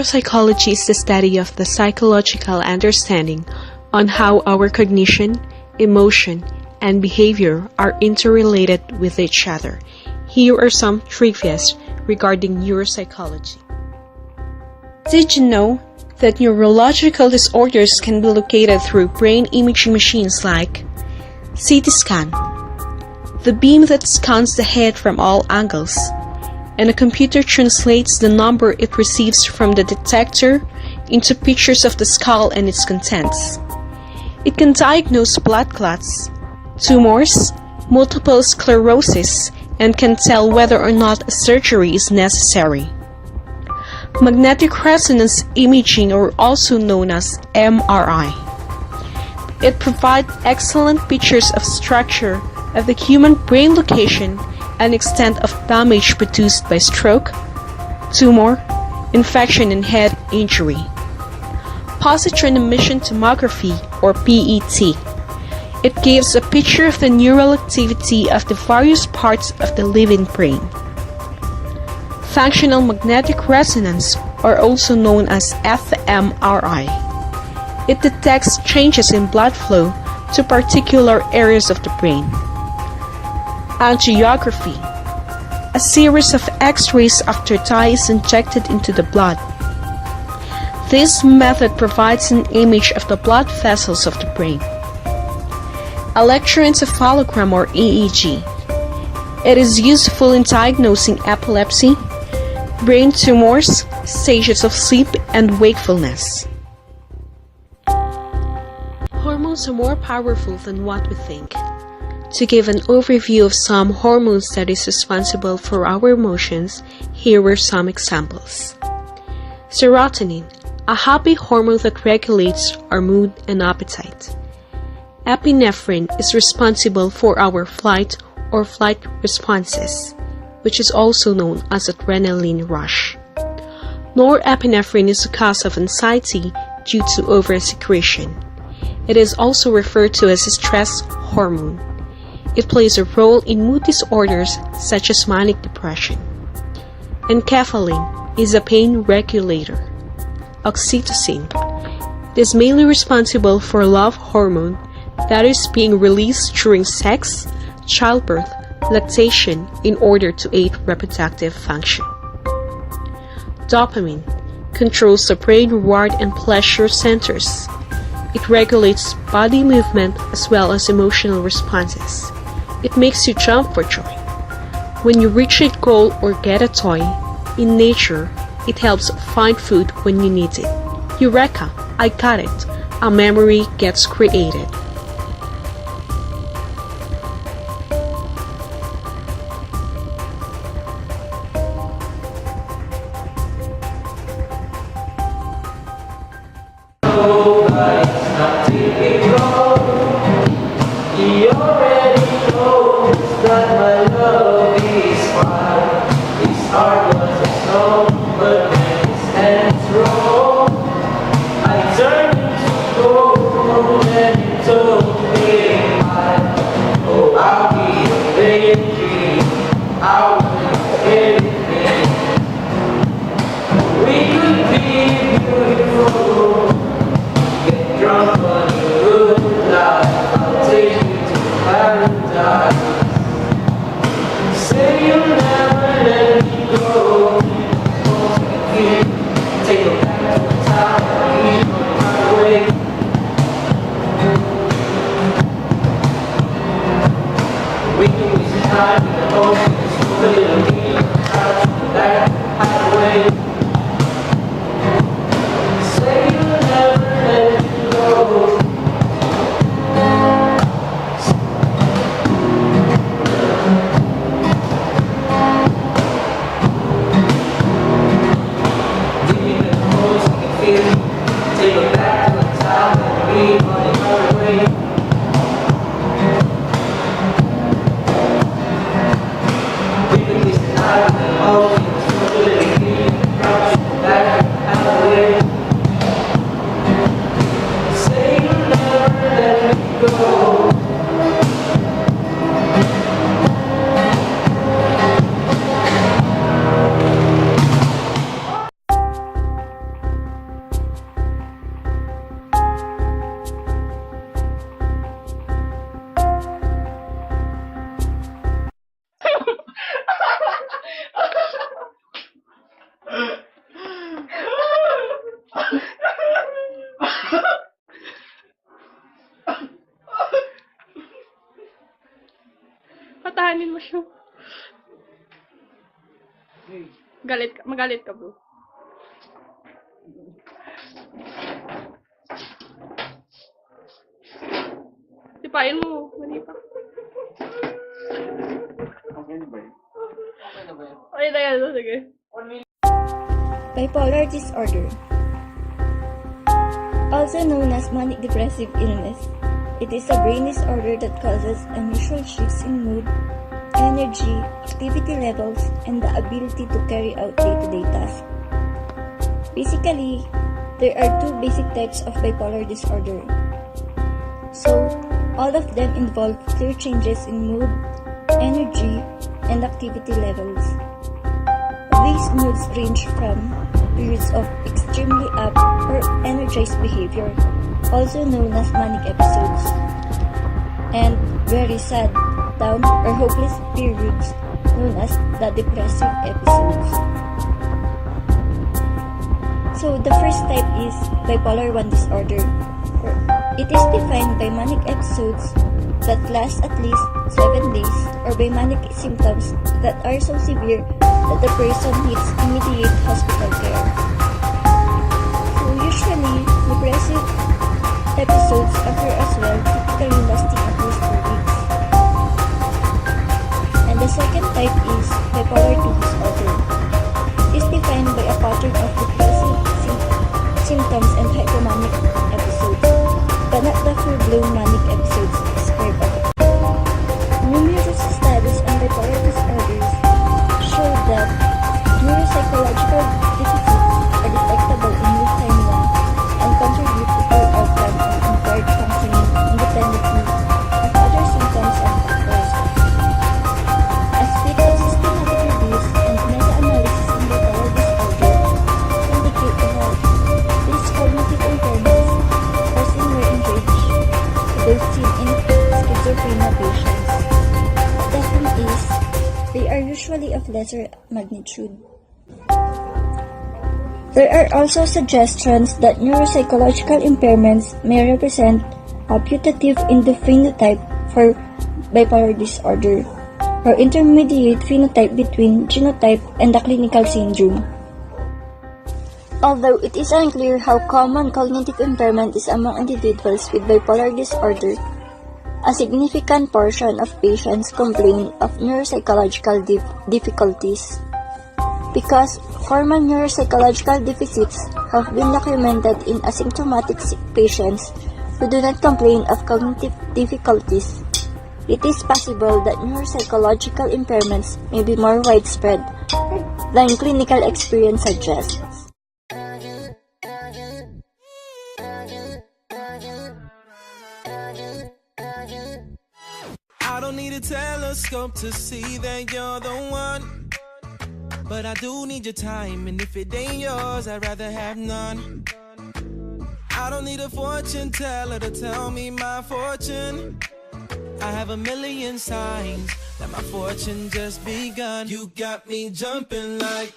Neuropsychology is the study of the psychological understanding on how our cognition, emotion, and behavior are interrelated with each other. Here are some trivias regarding neuropsychology. Did you know that neurological disorders can be located through brain imaging machines like CT scan, the beam that scans the head from all angles, and a computer translates the number it receives from the detector into pictures of the skull and its contents. It can diagnose blood clots, tumors, multiple sclerosis, and can tell whether or not a surgery is necessary. Magnetic resonance imaging, or also known as MRI. It provides excellent pictures of structure of the human brain location and extent of damage produced by stroke, tumor, infection, and head injury. Positron emission tomography, or PET. It gives a picture of the neural activity of the various parts of the living brain. Functional magnetic resonance, or also known as fMRI. It detects changes in blood flow to particular areas of the brain. Angiography, a series of X-rays after dye is injected into the blood. This method provides an image of the blood vessels of the brain. Electroencephalogram, or EEG. It is useful in diagnosing epilepsy, brain tumors, stages of sleep, and wakefulness. Hormones are more powerful than what we think. To give an overview of some hormones that is responsible for our emotions, here are some examples. Serotonin, a happy hormone that regulates our mood and appetite. Epinephrine is responsible for our flight or flight responses, which is also known as adrenaline rush. Norepinephrine is a cause of anxiety due to oversecretion. It is also referred to as a stress hormone. It plays a role in mood disorders such as manic depression. Enkephalin is a pain regulator. Oxytocin. It is mainly responsible for love hormone that is being released during sex, childbirth, lactation in order to aid reproductive function. Dopamine controls the brain reward and pleasure centers. It regulates body movement as well as emotional responses. It makes you jump for joy. When you reach a goal or get a toy, in nature, it helps find food when you need it. Eureka! I got it! A memory gets created. Tahanin mo siya. Magalit ka, bro. Sipain mo. Mali pa. Okay na ba yun? Okay na yan. Sige. Bipolar disorder, also known as manic depressive illness. It is a brain disorder that causes unusual shifts in mood, energy, activity levels, and the ability to carry out day-to-day tasks. Basically, there are two basic types of bipolar disorder. So, all of them involve clear changes in mood, energy, and activity levels. These moods range from periods of extremely up or energized behavior, also known as manic episodes, and very sad, down, or hopeless periods, known as the depressive episodes. So the first type is bipolar 1 disorder. It is defined by manic episodes that last at least 7 days or by manic symptoms that are so severe that the person needs immediate hospital care. So usually, depressive episodes occur as well, typically lasting at least 2 weeks. And the second type is bipolar 2 disorder. It is defined by a pattern of depressive symptoms and hypomanic episodes, but not the full-blown manic episodes described above. Numerous studies on bipolar disorders show that neuropsychological deficits are detectable in leukemia and contribute to poor outcome and impaired functioning independently of other symptoms and factors. As with of systematic reviews and meta-analysis in bipolar disorder indicate that these cognitive impairments are similar in range to those seen in schizophrenia patients. The thing is, they are usually of lesser magnitude. There are also suggestions that neuropsychological impairments may represent a putative in the phenotype for bipolar disorder, or intermediate phenotype between genotype and the clinical syndrome. Although it is unclear how common cognitive impairment is among individuals with bipolar disorder, a significant portion of patients complain of neuropsychological difficulties. Because formal neuropsychological deficits have been documented in asymptomatic sick patients who do not complain of cognitive difficulties, it is possible that neuropsychological impairments may be more widespread than clinical experience suggests. I don't need a telescope to see that you're the one, but I do need your time, and if it ain't yours, I'd rather have none. I don't need a fortune teller to tell me my fortune. I have a million signs that my fortune just begun. You got me jumping like